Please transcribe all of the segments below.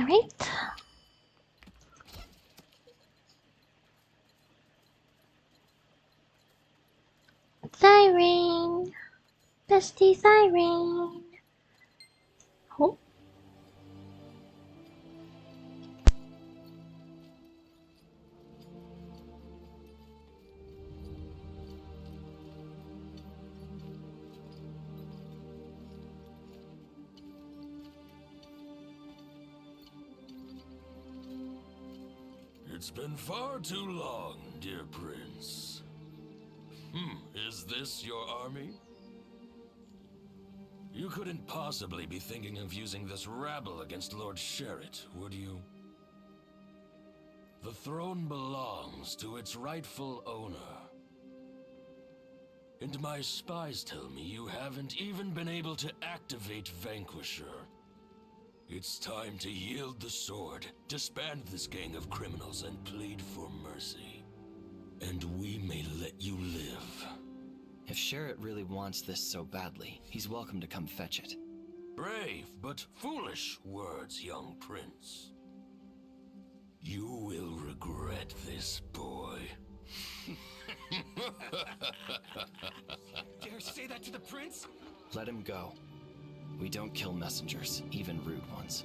Alright. Siren! Bestie Siren! Oh. It's been far too long, dear Prince. Is this your army? You couldn't possibly be thinking of using this rabble against Lord Sherritt, would you? The throne belongs to its rightful owner. And my spies tell me you haven't even been able to activate Vanquisher. It's time to yield the sword, disband this gang of criminals, and plead for mercy. And we may let you live. If Sherritt really wants this so badly, he's welcome to come fetch it. Brave but foolish words, young prince. You will regret this, boy. Dare say that to the prince? Let him go. We don't kill messengers, even rude ones.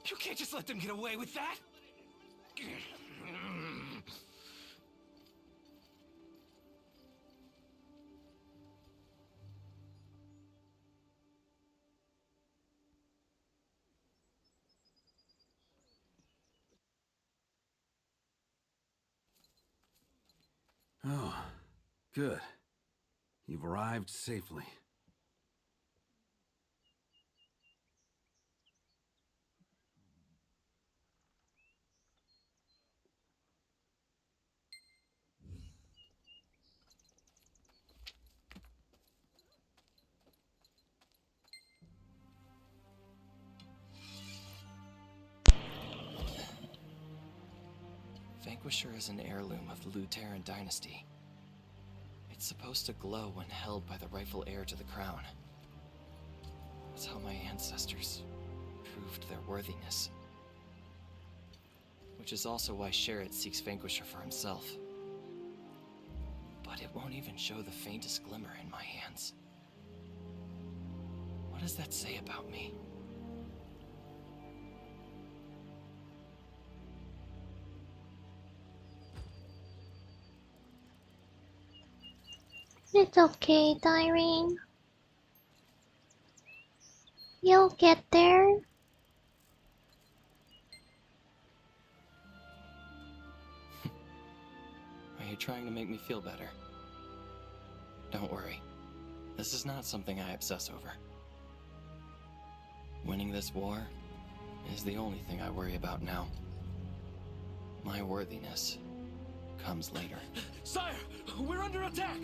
You can't just let them get away with that! Oh, good. You've arrived safely. Vanquisher is an heirloom of the Lutheran dynasty. It's supposed to glow when held by the rightful heir to the crown. That's how my ancestors proved their worthiness. Which is also why Sherritt seeks Vanquisher for himself. But it won't even show the faintest glimmer in my hands. What does that say about me? It's okay, Irene. You'll get there. Are you trying to make me feel better? Don't worry. This is not something I obsess over. Winning this war is the only thing I worry about now. My worthiness comes later. Sire, we're under attack!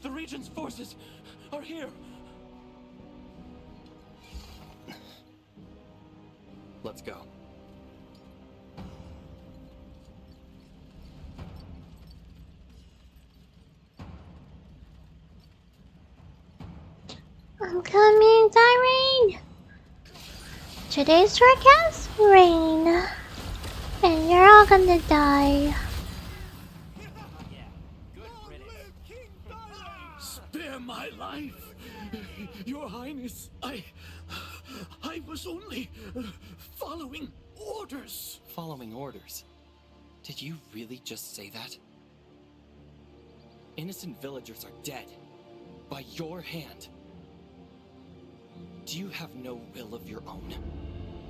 The Regent's forces are here! Let's go. I'm coming, Irene! Today's forecast, rain. And you're all gonna die. Spare my life! Your Highness, I was only following orders. Following orders? Did you really just say that? Innocent villagers are dead. By your hand. Do you have no will of your own?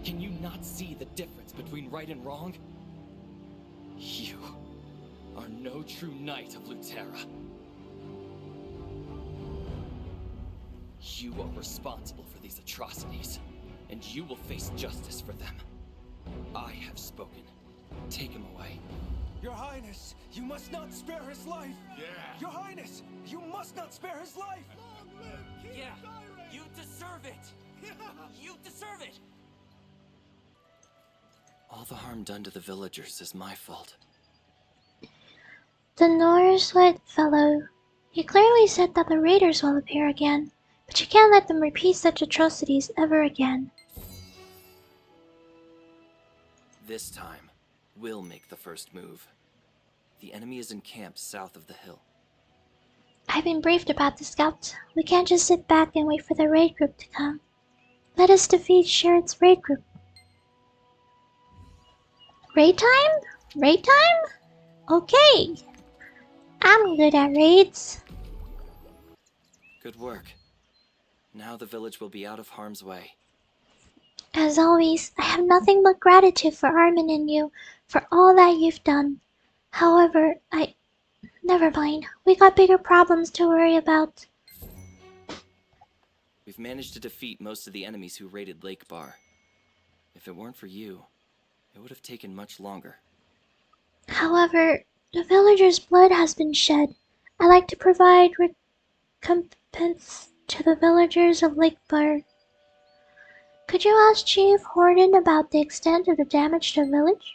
Can you not see the difference between right and wrong? You are no true knight of Luterra. You are responsible for these atrocities, and you will face justice for them. I have spoken. Take him away. Your Highness, you must not spare his life! Yeah! Your Highness, you must not spare his life! Yeah, you deserve it! You deserve it! All the harm done to the villagers is my fault. The Norse white fellow. He clearly said that the raiders will appear again, but you can't let them repeat such atrocities ever again. This time, we'll make the first move. The enemy is encamped south of the hill. I've been briefed about the scouts. We can't just sit back and wait for the raid group to come. Let us defeat Sherrod's raid group. Raid time? Raid time? Okay. I'm good at raids. Good work. Now the village will be out of harm's way. As always, I have nothing but gratitude for Armin and you for all that you've done. However, never mind. We got bigger problems to worry about. We've managed to defeat most of the enemies who raided Lake Bar. If it weren't for you, it would have taken much longer. However, the villagers' blood has been shed. I like to provide recompense to the villagers of Lake Bar. Could you ask Chief Horton about the extent of the damage to the village?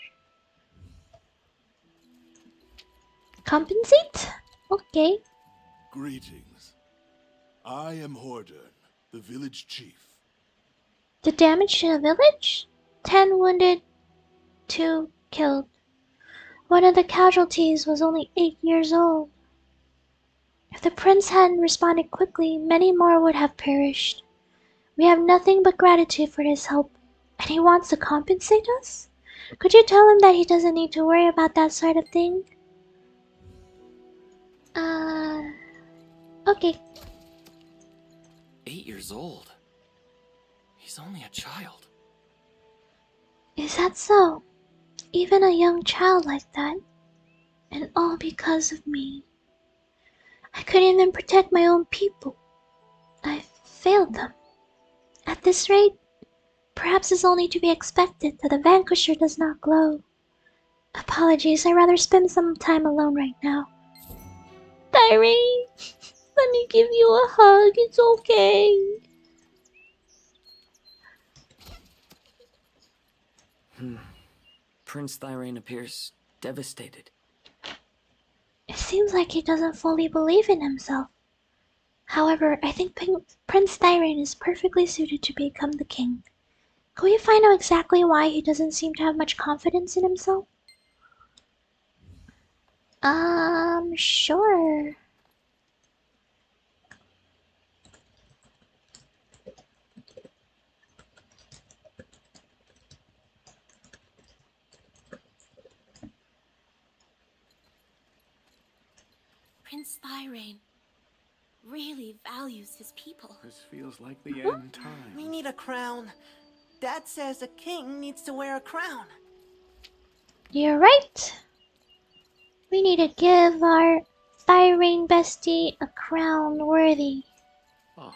Compensate? Okay. Greetings. I am Horton, the village chief. The damage to the village? 10 wounded, 2 killed. One of the casualties was only 8 years old. If the prince hadn't responded quickly, many more would have perished. We have nothing but gratitude for his help, and he wants to compensate us? Could you tell him that he doesn't need to worry about that sort of thing? Okay. 8 years old? He's only a child. Is that so? Even a young child like that? And all because of me. I couldn't even protect my own people. I failed them. At this rate, perhaps it's only to be expected that the Vanquisher does not glow. Apologies, I'd rather spend some time alone right now. Irene, let me give you a hug, it's okay. Prince Thyrane appears devastated. It seems like he doesn't fully believe in himself. However, I think Prince Thyrane is perfectly suited to become the king. Can we find out exactly why he doesn't seem to have much confidence in himself? Sure. Prince Thyrane really values his people. This feels like the end time. We need a crown. Dad says a king needs to wear a crown. You're right. We need to give our Thyrane bestie a crown worthy. Oh,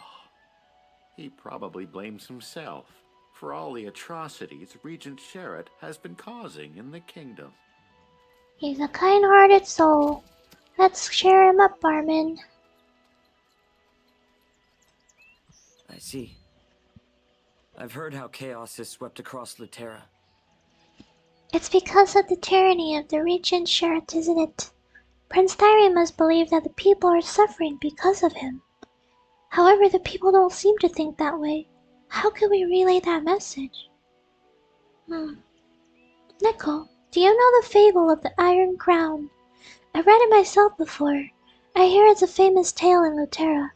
he probably blames himself for all the atrocities Regent Sherrod has been causing in the kingdom. He's a kind-hearted soul. Let's cheer him up, Armin. I see. I've heard how chaos has swept across Lutera. It's because of the tyranny of the Regent Sherrod, isn't it? Prince Thyrane must believe that the people are suffering because of him. However, the people don't seem to think that way. How can we relay that message? Nico, do you know the fable of the Iron Crown? I read it myself before. I hear it's a famous tale in Lutera.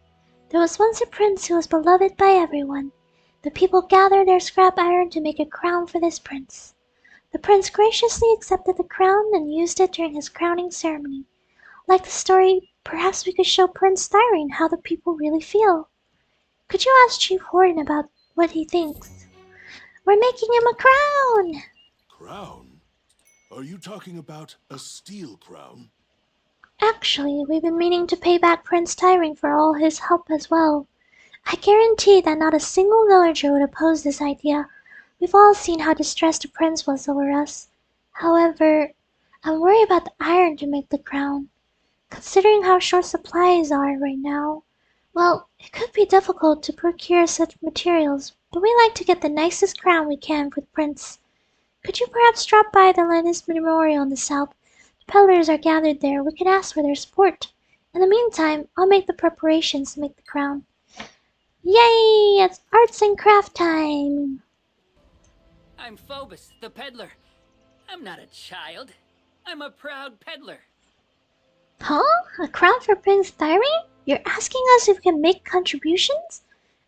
There was once a prince who was beloved by everyone. The people gathered their scrap iron to make a crown for this prince. The prince graciously accepted the crown and used it during his crowning ceremony. Like the story, perhaps we could show Prince Thyrane how the people really feel. Could you ask Chief Horton about what he thinks? We're making him a crown! Crown? Are you talking about a steel crown? Actually, we've been meaning to pay back Prince Thyrane for all his help as well. I guarantee that not a single villager would oppose this idea. We've all seen how distressed the prince was over us. However, I'm worried about the iron to make the crown. Considering how short supplies are right now, well, it could be difficult to procure such materials, but we like to get the nicest crown we can for the prince. Could you perhaps drop by the Lennis Memorial in the south? The peddlers are gathered there, we can ask for their support. In the meantime, I'll make the preparations to make the crown. Yay! It's arts and craft time! I'm Phobos, the peddler. I'm not a child. I'm a proud peddler. Huh? A crown for Prince Thyrene? You're asking us if we can make contributions?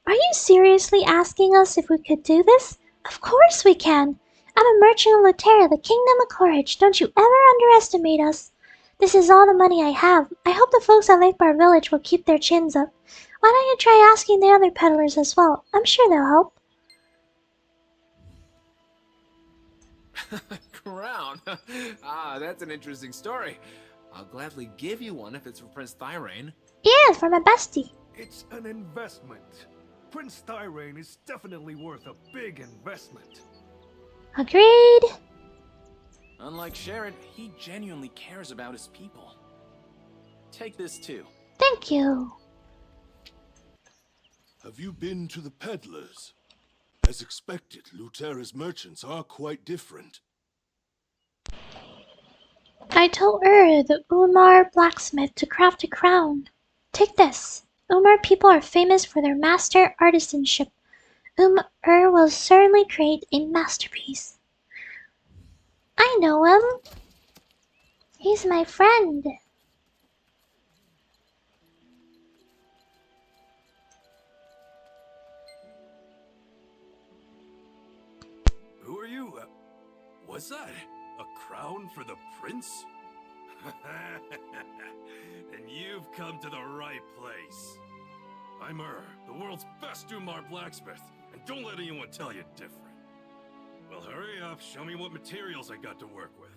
Are you seriously asking us if we could do this? Of course we can! I'm a merchant of Lotera, the Kingdom of Courage. Don't you ever underestimate us. This is all the money I have. I hope the folks at Lake Bar Village will keep their chins up. Why don't you try asking the other peddlers as well? I'm sure they'll help. Crown? That's an interesting story. I'll gladly give you one if it's for Prince Thyrene. Yeah, for my bestie. It's an investment. Prince Thyrene is definitely worth a big investment. Agreed. Unlike Sharon, he genuinely cares about his people. Take this too. Thank you. Have you been to the peddlers? As expected, Lutera's merchants are quite different. I told the Umar blacksmith to craft a crown. Take this. Umar people are famous for their master artisanship. Will certainly create a masterpiece. I know him. He's my friend. Who are you? What's that? A crown for the prince? Then you've come to the right place. I'm the world's best Umar blacksmith, and don't let anyone tell you different. Well, hurry up, show me what materials I got to work with.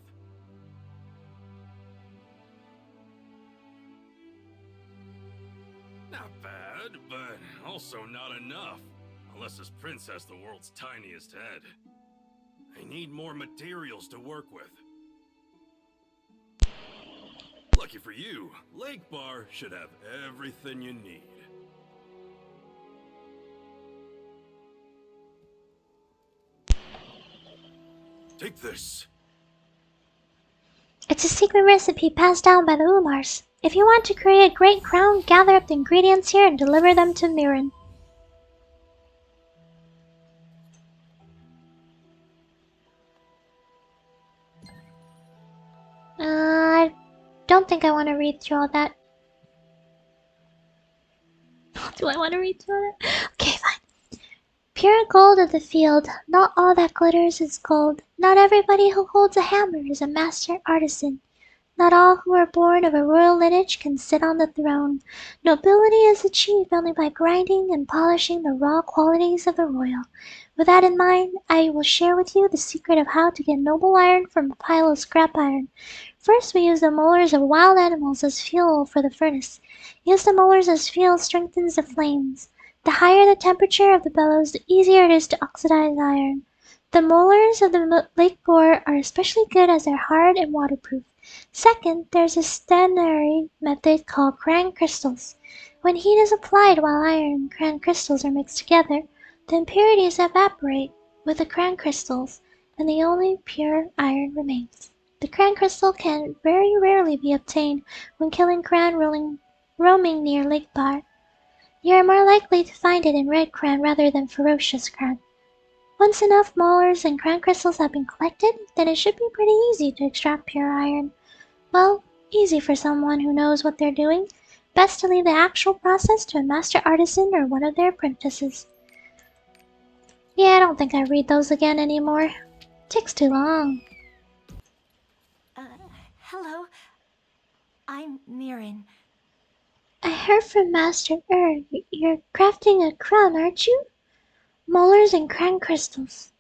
Not bad, but also not enough. Unless this prince has the world's tiniest head. I need more materials to work with. Lucky for you, Lake Bar should have everything you need. Take this. It's a secret recipe passed down by the Umars. If you want to create a great crown, gather up the ingredients here and deliver them to Mirren. I don't think I want to read through all that. Do I want to read through all that? Okay, fine. Pure gold of the field. Not all that glitters is gold. Not everybody who holds a hammer is a master artisan. Not all who are born of a royal lineage can sit on the throne. Nobility is achieved only by grinding and polishing the raw qualities of the royal. With that in mind, I will share with you the secret of how to get noble iron from a pile of scrap iron. First, we use the molars of wild animals as fuel for the furnace. Use the molars as fuel strengthens the flames. The higher the temperature of the bellows, the easier it is to oxidize iron. The molars of the lake boar are especially good as they're hard and waterproof. Second, there's a standard method called cran crystals. When heat is applied while iron and cran crystals are mixed together, the impurities evaporate with the cran crystals, and the only pure iron remains. The cran crystal can very rarely be obtained when killing cran roaming near Lake Bar. You are more likely to find it in red cran rather than ferocious cran. Once enough molars and cran crystals have been collected, then it should be pretty easy to extract pure iron. Well, easy for someone who knows what they're doing. Best to leave the actual process to a master artisan or one of their apprentices. Yeah, I don't think I read those again anymore. Takes too long. Hello. I'm Mirren. I heard from Master you're crafting a crown, aren't you? Molars and cran crystals.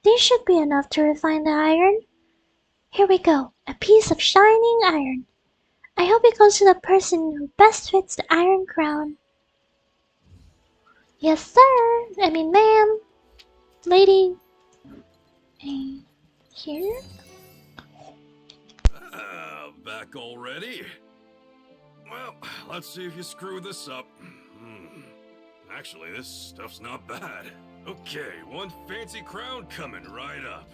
These should be enough to refine the iron. Here we go, a piece of shining iron. I hope it goes to the person who best fits the iron crown. Yes, sir. I mean, ma'am. Lady. Here? Back already? Well, let's see if you screw this up. Actually, this stuff's not bad. Okay, one fancy crown coming right up.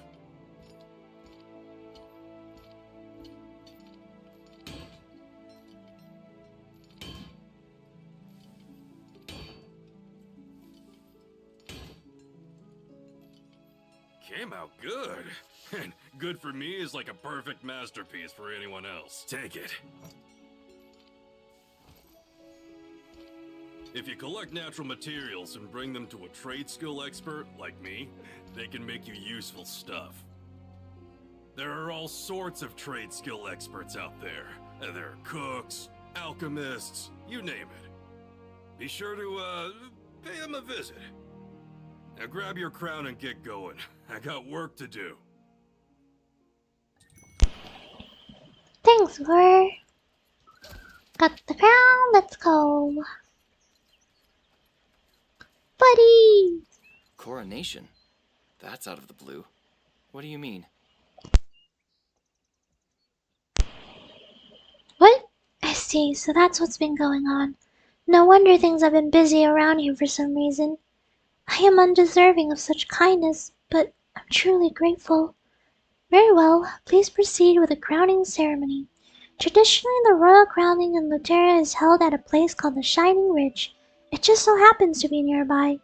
came out good. And good for me is like a perfect masterpiece for anyone else. Take it. If you collect natural materials and bring them to a trade skill expert like me, they can make you useful stuff. There are all sorts of trade skill experts out there. There are cooks, alchemists, you name it. Be sure to, pay them a visit. Now grab your crown and get going. I got work to do. Thanks, Lure. Got the crown, let's go. Buddy! Coronation? That's out of the blue. What do you mean? What? I see, so that's what's been going on. No wonder things have been busy around here for some reason. I am undeserving of such kindness, but I'm truly grateful. Very well, please proceed with the crowning ceremony. Traditionally, the royal crowning in Lutera is held at a place called the Shining Ridge. It just so happens to be nearby.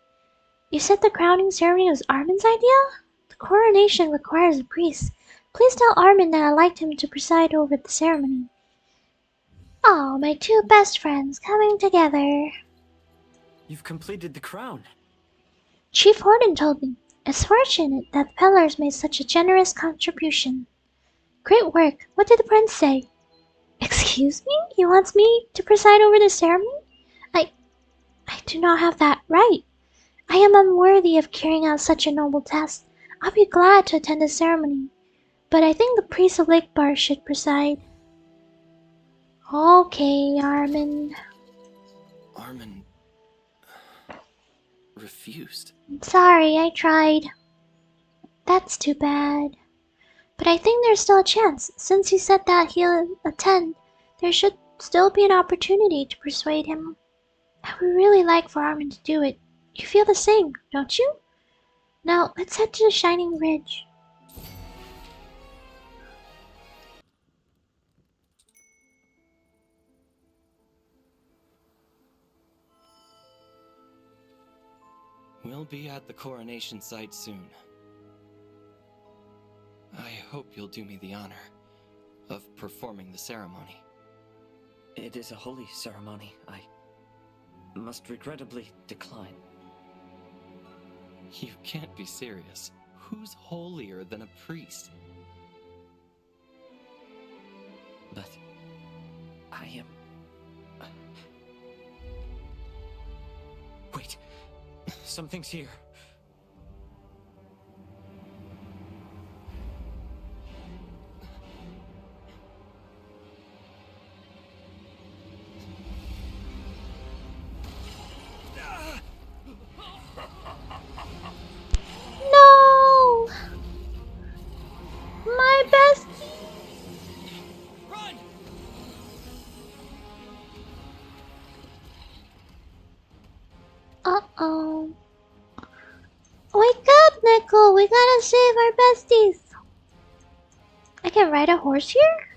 You said the crowning ceremony was Armin's idea? The coronation requires a priest. Please tell Armin that I'd like him to preside over the ceremony. Oh, my two best friends coming together. You've completed the crown. Chief Horton told me. It's fortunate that the peddlers made such a generous contribution. Great work. What did the prince say? Excuse me? He wants me to preside over the ceremony? I do not have that right. I am unworthy of carrying out such a noble task. I'll be glad to attend the ceremony, but I think the priest of Lake Bar should preside. Okay, Armin. Armin refused. Sorry, I tried. That's too bad. But I think there's still a chance. Since he said that he'll attend, there should still be an opportunity to persuade him. I would really like for Armin to do it. You feel the same, don't you? Now, let's head to the Shining Ridge. We'll be at the coronation site soon. I hope you'll do me the honor of performing the ceremony. It is a holy ceremony. I must regrettably decline. You can't be serious. Who's holier than a priest? But I am... Wait, something's here. No! My bestie! Run! Uh-oh. Wake up, Nickel! We gotta save our besties! I can ride a horse here?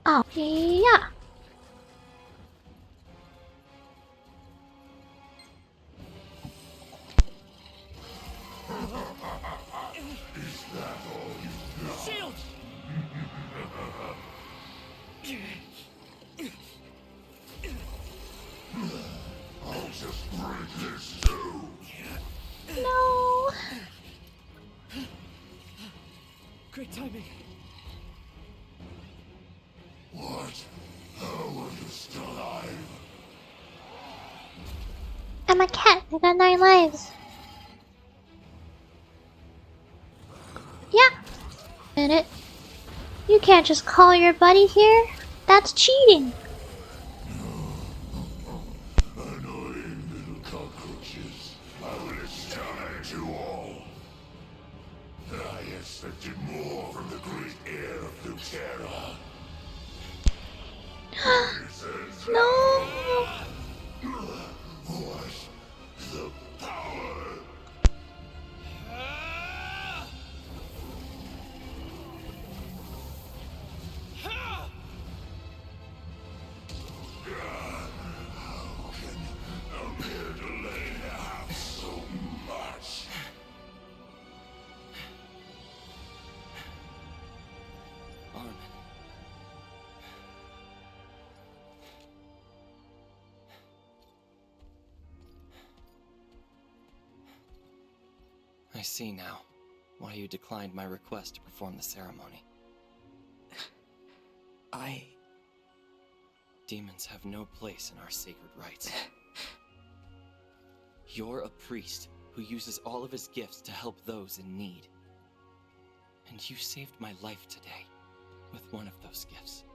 Oh, yeah. Shield! I'll just break this too. No. Great timing. What? How are you still alive? I'm a cat. I got 9 lives. Yeah. Minute. You can't just call your buddy here. That's cheating. Annoying little cockroaches. I will exterminate you all. I expected more from the great heir of Lutera. No. What? The power? Armin. I see now why you declined my request to perform the ceremony. Demons have no place in our sacred rites. You're a priest who uses all of his gifts to help those in need. And you saved my life today with one of those gifts.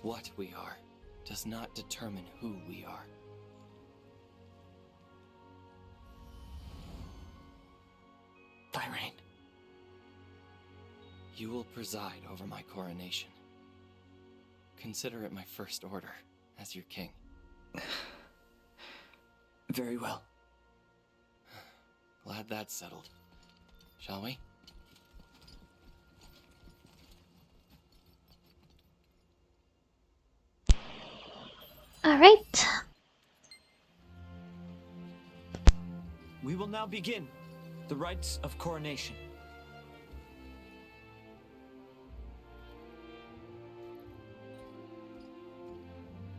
What we are does not determine who we are. Thyrane. You will preside over my coronation. Consider it my first order as your king. Very well. Glad that's settled. Shall we? All right. We will now begin the rites of coronation.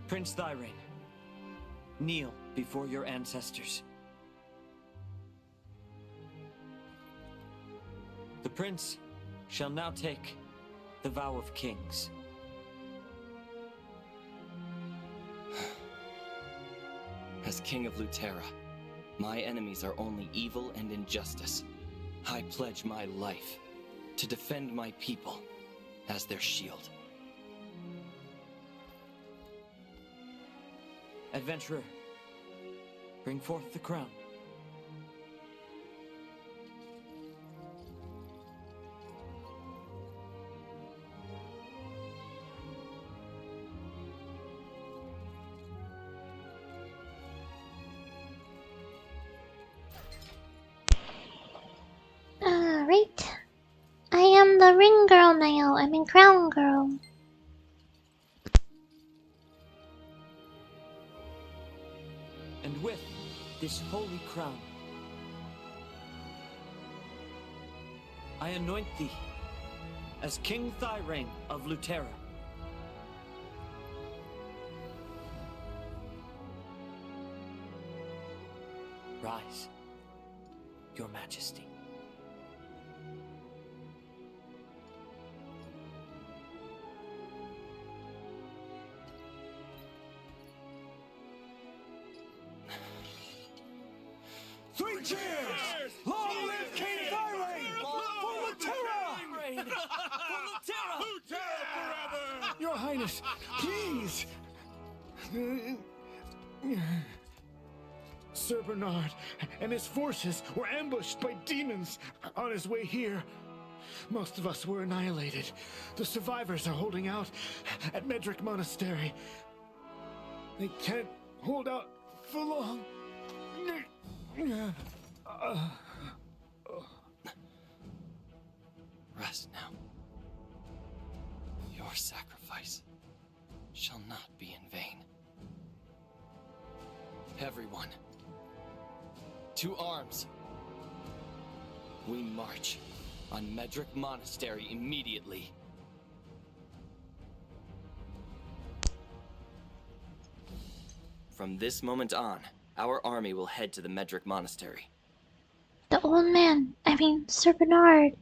Prince Thyrane, kneel before your ancestors. The prince shall now take the vow of kings. As King of Lutera, my enemies are only evil and injustice. I pledge my life to defend my people as their shield. Adventurer, bring forth the crown. Alright. I am the ring girl now. I mean crown girl. And with this holy crown, I anoint thee as King Thyrane of Lutera. Rise, Your Majesty. Three cheers! Long live King Thyrane! For Lutera! Lutera forever! Your Highness, please! Sir Bernard and his forces were ambushed by demons on his way here. Most of us were annihilated. The survivors are holding out at Medric Monastery. They can't hold out for long. Rest now. Your sacrifice shall not be in vain. Everyone, to arms. We march on Medric Monastery immediately. From this moment on, our army will head to the Medric Monastery. The old man, I mean Sir Bernard,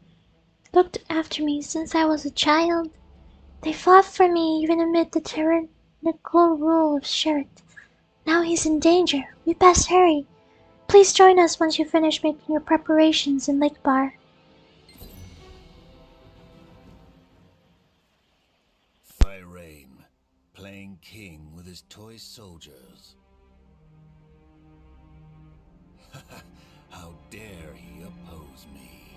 looked after me since I was a child. They fought for me even amid the tyrannical rule of Sherrit. Now he's in danger. We best hurry. Please join us once you finish making your preparations in Lake Bar. Thyrane, playing king with his toy soldiers. How dare he oppose me?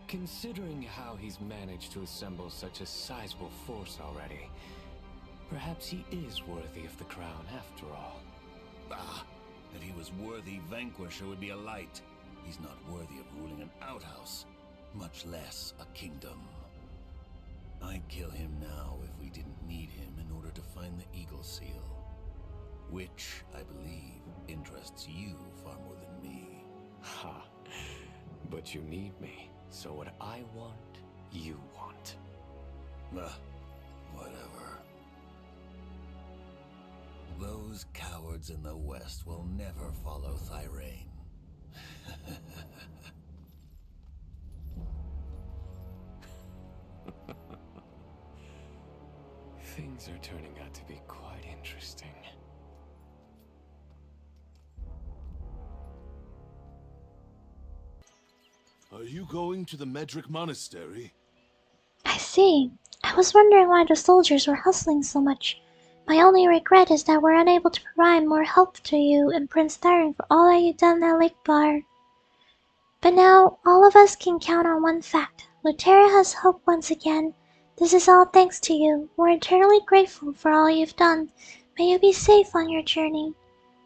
Considering how he's managed to assemble such a sizable force already, perhaps he is worthy of the crown after all. Ah, if he was worthy, Vanquisher would be a light. He's not worthy of ruling an outhouse, much less a kingdom. I'd kill him now if we didn't need him in order to find the Eagle Seal, which, I believe, interests you far more than me. Ha! But you need me, so what I want, you want. Whatever. Those cowards in the West will never follow Thyrane. Things are turning out to be quite interesting. Are you going to the Medric Monastery? I see. I was wondering why the soldiers were hustling so much. My only regret is that we're unable to provide more help to you and Prince Thyron for all that you've done at Lake Bar. But now, all of us can count on one fact. Luterra has hope once again. This is all thanks to you. We're eternally grateful for all you've done. May you be safe on your journey.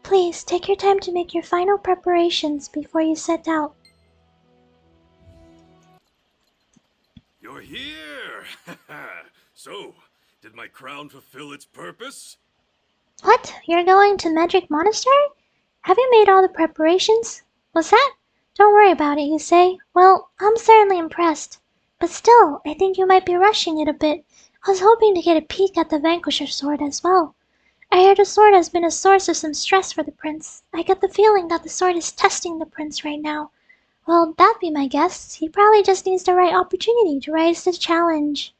Please, take your time to make your final preparations before you set out. You're here! So, did my crown fulfill its purpose? What? You're going to Medric Monastery? Have you made all the preparations? Was that? Don't worry about it, you say? Well, I'm certainly impressed. But still, I think you might be rushing it a bit. I was hoping to get a peek at the Vanquisher sword as well. I hear the sword has been a source of some stress for the prince. I get the feeling that the sword is testing the prince right now. Well, that'd be my guess. He probably just needs the right opportunity to rise to the challenge.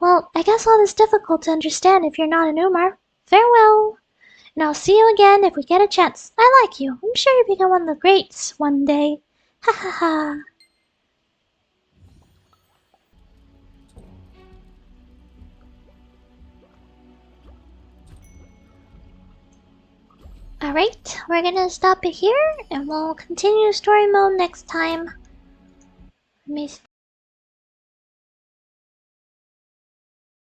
Well, I guess all is difficult to understand if you're not an Umar. Farewell! And I'll see you again if we get a chance. I like you. I'm sure you'll become one of the greats one day. Ha ha ha. Alright, we're gonna stop it here and we'll continue story mode next time. Let me